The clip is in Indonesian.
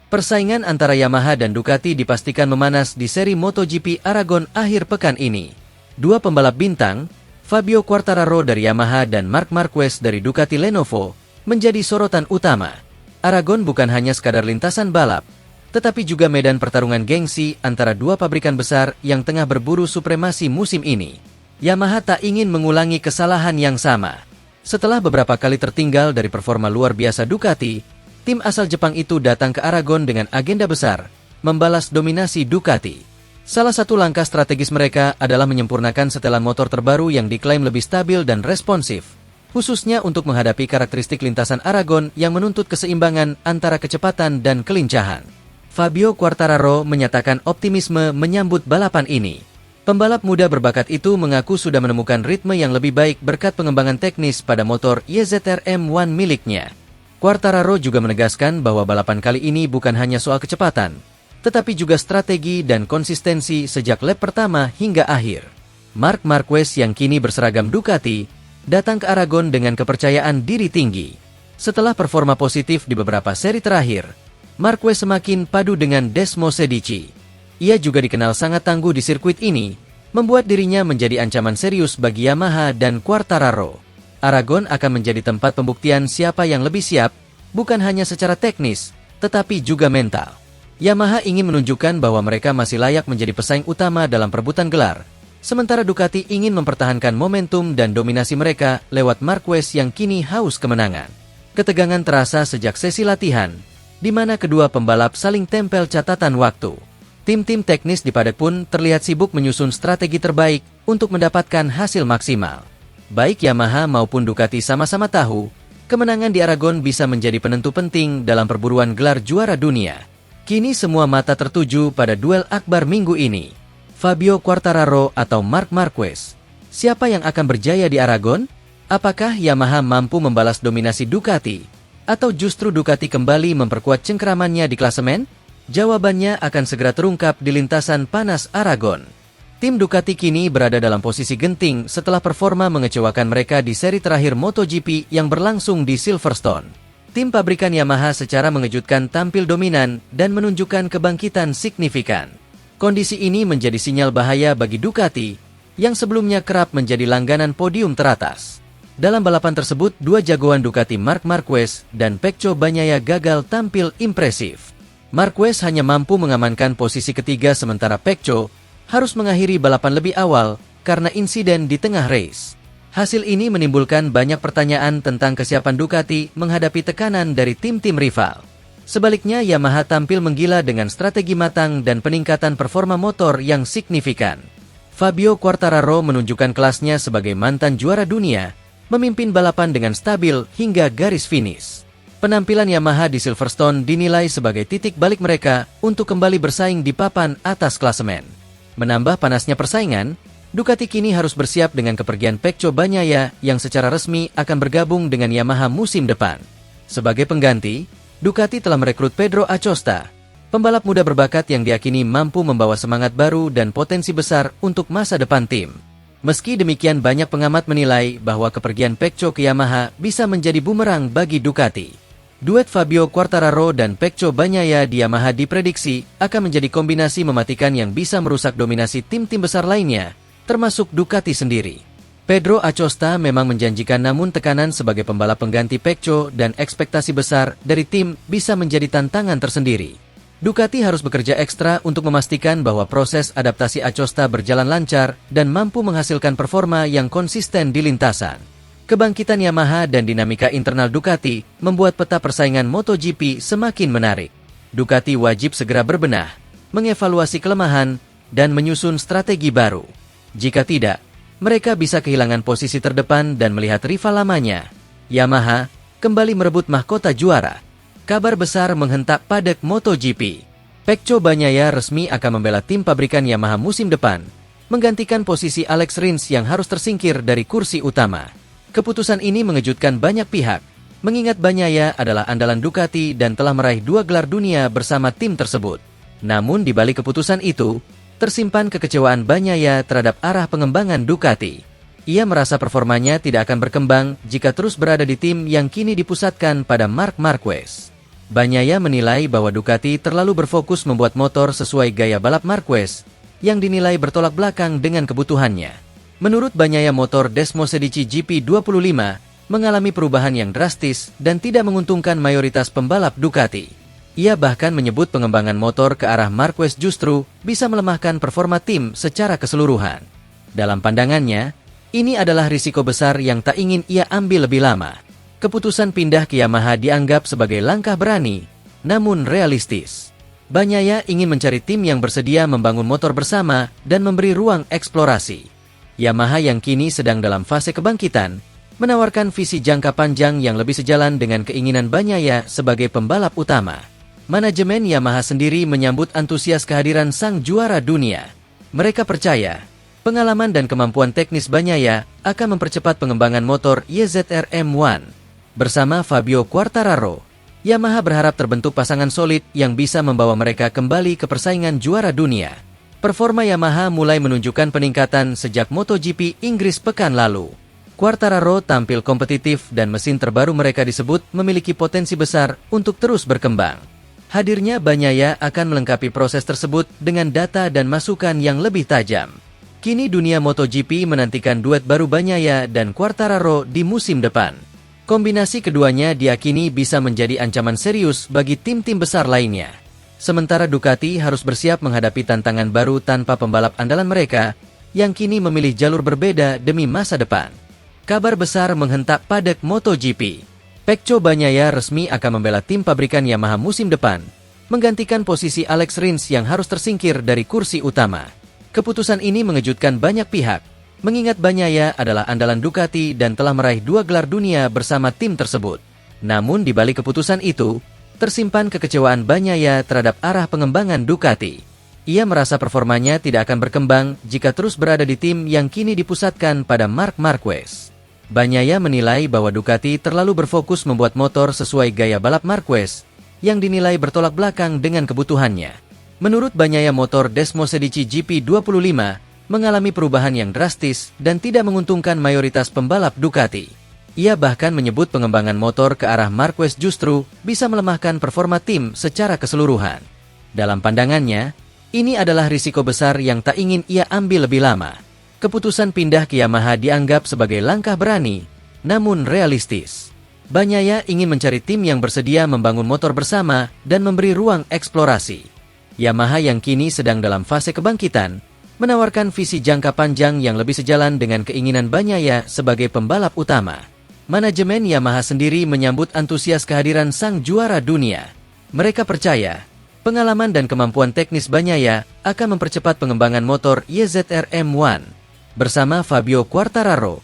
Persaingan antara Yamaha dan Ducati dipastikan memanas di seri MotoGP Aragon akhir pekan ini. Dua pembalap bintang, Fabio Quartararo dari Yamaha dan Marc Marquez dari Ducati Lenovo, menjadi sorotan utama. Aragon bukan hanya sekadar lintasan balap, tetapi juga medan pertarungan gengsi antara dua pabrikan besar yang tengah berburu supremasi musim ini. Yamaha tak ingin mengulangi kesalahan yang sama. Setelah beberapa kali tertinggal dari performa luar biasa Ducati, tim asal Jepang itu datang ke Aragon dengan agenda besar, membalas dominasi Ducati. Salah satu langkah strategis mereka adalah menyempurnakan setelan motor terbaru yang diklaim lebih stabil dan responsif, khususnya untuk menghadapi karakteristik lintasan Aragon yang menuntut keseimbangan antara kecepatan dan kelincahan. Fabio Quartararo menyatakan optimisme menyambut balapan ini. Pembalap muda berbakat itu mengaku sudah menemukan ritme yang lebih baik berkat pengembangan teknis pada motor YZR M1 miliknya. Quartararo juga menegaskan bahwa balapan kali ini bukan hanya soal kecepatan, tetapi juga strategi dan konsistensi sejak lap pertama hingga akhir. Marc Marquez yang kini berseragam Ducati, datang ke Aragon dengan kepercayaan diri tinggi. Setelah performa positif di beberapa seri terakhir, Marquez semakin padu dengan Desmo Sedici. Ia juga dikenal sangat tangguh di sirkuit ini, membuat dirinya menjadi ancaman serius bagi Yamaha dan Quartararo. Aragon akan menjadi tempat pembuktian siapa yang lebih siap, bukan hanya secara teknis, tetapi juga mental. Yamaha ingin menunjukkan bahwa mereka masih layak menjadi pesaing utama dalam perebutan gelar, sementara Ducati ingin mempertahankan momentum dan dominasi mereka lewat Marquez yang kini haus kemenangan. Ketegangan terasa sejak sesi latihan, di mana kedua pembalap saling tempel catatan waktu. Tim-tim teknis di paddock pun terlihat sibuk menyusun strategi terbaik untuk mendapatkan hasil maksimal. Baik Yamaha maupun Ducati sama-sama tahu, kemenangan di Aragon bisa menjadi penentu penting dalam perburuan gelar juara dunia. Kini semua mata tertuju pada duel akbar minggu ini. Fabio Quartararo atau Marc Marquez. Siapa yang akan berjaya di Aragon? Apakah Yamaha mampu membalas dominasi Ducati? Atau justru Ducati kembali memperkuat cengkeramannya di klasemen? Jawabannya akan segera terungkap di lintasan panas Aragon. Tim Ducati kini berada dalam posisi genting setelah performa mengecewakan mereka di seri terakhir MotoGP yang berlangsung di Silverstone. Tim pabrikan Yamaha secara mengejutkan tampil dominan dan menunjukkan kebangkitan signifikan. Kondisi ini menjadi sinyal bahaya bagi Ducati, yang sebelumnya kerap menjadi langganan podium teratas. Dalam balapan tersebut, dua jagoan Ducati Marc Marquez dan Pecco Bagnaia gagal tampil impresif. Marquez hanya mampu mengamankan posisi ketiga sementara Pecco harus mengakhiri balapan lebih awal karena insiden di tengah race. Hasil ini menimbulkan banyak pertanyaan tentang kesiapan Ducati menghadapi tekanan dari tim-tim rival. Sebaliknya, Yamaha tampil menggila dengan strategi matang dan peningkatan performa motor yang signifikan. Fabio Quartararo menunjukkan kelasnya sebagai mantan juara dunia, memimpin balapan dengan stabil hingga garis finish. Penampilan Yamaha di Silverstone dinilai sebagai titik balik mereka untuk kembali bersaing di papan atas klasemen. Menambah panasnya persaingan, Ducati kini harus bersiap dengan kepergian Pecco Bagnaia yang secara resmi akan bergabung dengan Yamaha musim depan. Sebagai pengganti, Ducati telah merekrut Pedro Acosta, pembalap muda berbakat yang diyakini mampu membawa semangat baru dan potensi besar untuk masa depan tim. Meski demikian, banyak pengamat menilai bahwa kepergian Pecco ke Yamaha bisa menjadi bumerang bagi Ducati. Duet Fabio Quartararo dan Pecco Bagnaia di Yamaha diprediksi akan menjadi kombinasi mematikan yang bisa merusak dominasi tim-tim besar lainnya, termasuk Ducati sendiri. Pedro Acosta memang menjanjikan, namun tekanan sebagai pembalap pengganti Pecco dan ekspektasi besar dari tim bisa menjadi tantangan tersendiri. Ducati harus bekerja ekstra untuk memastikan bahwa proses adaptasi Acosta berjalan lancar dan mampu menghasilkan performa yang konsisten di lintasan. Kebangkitan Yamaha dan dinamika internal Ducati membuat peta persaingan MotoGP semakin menarik. Ducati wajib segera berbenah, mengevaluasi kelemahan, dan menyusun strategi baru. Jika tidak, mereka bisa kehilangan posisi terdepan dan melihat rival lamanya, Yamaha, kembali merebut mahkota juara. Kabar besar menghentak paddock MotoGP. Pecco Bagnaia resmi akan membela tim pabrikan Yamaha musim depan, menggantikan posisi Alex Rins yang harus tersingkir dari kursi utama. Keputusan ini mengejutkan banyak pihak, mengingat Bagnaia adalah andalan Ducati dan telah meraih 2 gelar dunia bersama tim tersebut. Namun di balik keputusan itu, tersimpan kekecewaan Bagnaia terhadap arah pengembangan Ducati. Ia merasa performanya tidak akan berkembang jika terus berada di tim yang kini dipusatkan pada Marc Marquez. Bagnaia menilai bahwa Ducati terlalu berfokus membuat motor sesuai gaya balap Marquez, yang dinilai bertolak belakang dengan kebutuhannya. Menurut Bagnaia, motor Desmosedici GP25 mengalami perubahan yang drastis dan tidak menguntungkan mayoritas pembalap Ducati. Ia bahkan menyebut pengembangan motor ke arah Marquez justru bisa melemahkan performa tim secara keseluruhan. Dalam pandangannya, ini adalah risiko besar yang tak ingin ia ambil lebih lama. Keputusan pindah ke Yamaha dianggap sebagai langkah berani, namun realistis. Bagnaia ingin mencari tim yang bersedia membangun motor bersama dan memberi ruang eksplorasi. Yamaha yang kini sedang dalam fase kebangkitan, menawarkan visi jangka panjang yang lebih sejalan dengan keinginan Bagnaia sebagai pembalap utama. Manajemen Yamaha sendiri menyambut antusias kehadiran sang juara dunia. Mereka percaya, pengalaman dan kemampuan teknis Bagnaia akan mempercepat pengembangan motor YZR M1. Bersama Fabio Quartararo, Yamaha berharap terbentuk pasangan solid yang bisa membawa mereka kembali ke persaingan juara dunia. Performa Yamaha mulai menunjukkan peningkatan sejak MotoGP Inggris pekan lalu. Quartararo tampil kompetitif dan mesin terbaru mereka disebut memiliki potensi besar untuk terus berkembang. Hadirnya Bagnaia akan melengkapi proses tersebut dengan data dan masukan yang lebih tajam. Kini dunia MotoGP menantikan duet baru Bagnaia dan Quartararo di musim depan. Kombinasi keduanya diakini bisa menjadi ancaman serius bagi tim-tim besar lainnya. Sementara Ducati harus bersiap menghadapi tantangan baru tanpa pembalap andalan mereka, yang kini memilih jalur berbeda demi masa depan. Kabar besar menghentak paddock MotoGP. Pecco Bagnaia resmi akan membela tim pabrikan Yamaha musim depan, menggantikan posisi Alex Rins yang harus tersingkir dari kursi utama. Keputusan ini mengejutkan banyak pihak, mengingat Bagnaia adalah andalan Ducati dan telah meraih 2 gelar dunia bersama tim tersebut. Namun di balik keputusan itu, tersimpan kekecewaan Bagnaia terhadap arah pengembangan Ducati. Ia merasa performanya tidak akan berkembang jika terus berada di tim yang kini dipusatkan pada Marc Marquez. Bagnaia menilai bahwa Ducati terlalu berfokus membuat motor sesuai gaya balap Marquez, yang dinilai bertolak belakang dengan kebutuhannya. Menurut Bagnaia, motor Desmosedici GP25 mengalami perubahan yang drastis dan tidak menguntungkan mayoritas pembalap Ducati. Ia bahkan menyebut pengembangan motor ke arah Marquez justru bisa melemahkan performa tim secara keseluruhan. Dalam pandangannya, ini adalah risiko besar yang tak ingin ia ambil lebih lama. Keputusan pindah ke Yamaha dianggap sebagai langkah berani, namun realistis. Bagnaia ingin mencari tim yang bersedia membangun motor bersama dan memberi ruang eksplorasi. Yamaha yang kini sedang dalam fase kebangkitan, menawarkan visi jangka panjang yang lebih sejalan dengan keinginan Bagnaia sebagai pembalap utama. Manajemen Yamaha sendiri menyambut antusias kehadiran sang juara dunia. Mereka percaya, pengalaman dan kemampuan teknis Bagnaia akan mempercepat pengembangan motor YZR M1. Bersama Fabio Quartararo,